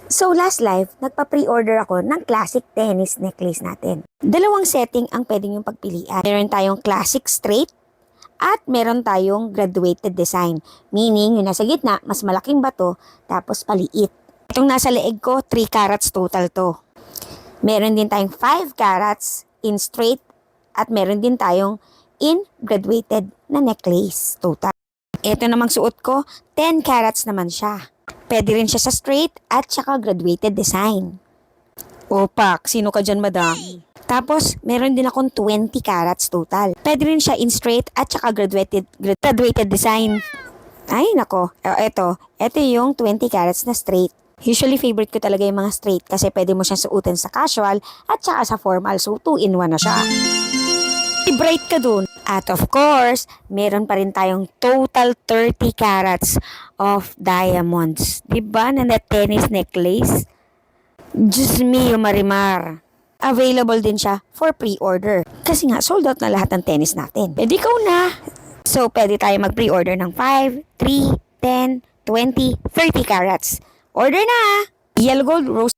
So last live, nagpa-pre-order ako ng classic tennis necklace natin. Dalawang setting ang pwedeng yung pagpilian. Meron tayong classic straight at meron tayong graduated design. Meaning, yung nasa gitna, mas malaking bato, tapos paliit. Itong nasa leeg ko, 3 carats total to. Meron din tayong 5 carats in straight at meron din tayong in graduated na necklace total. Ito namang suot ko, 10 carats naman siya. Pwede rin siya sa straight at saka graduated design. Opak, sino ka dyan, madam? Tapos, meron din akong 20 carats total. Pwede rin siya in straight at saka graduated design. Ay, nako. Ito yung 20 carats na straight. Usually, favorite ko talaga yung mga straight kasi pwede mo siyang suotin sa casual at saka sa formal. So, 2-in-1 na siya. Bright ka dun. At of course, meron pa rin tayong total 30 carats of diamonds. Diba na tennis necklace? Diyos mio, Marimar. Available din siya for pre-order. Kasi nga, sold out na lahat ng tennis natin. Pwede ikaw na. So, pwede tayo mag-pre-order ng 5, 3, 10, 20, 30 carats. Order na! Yellow gold, rose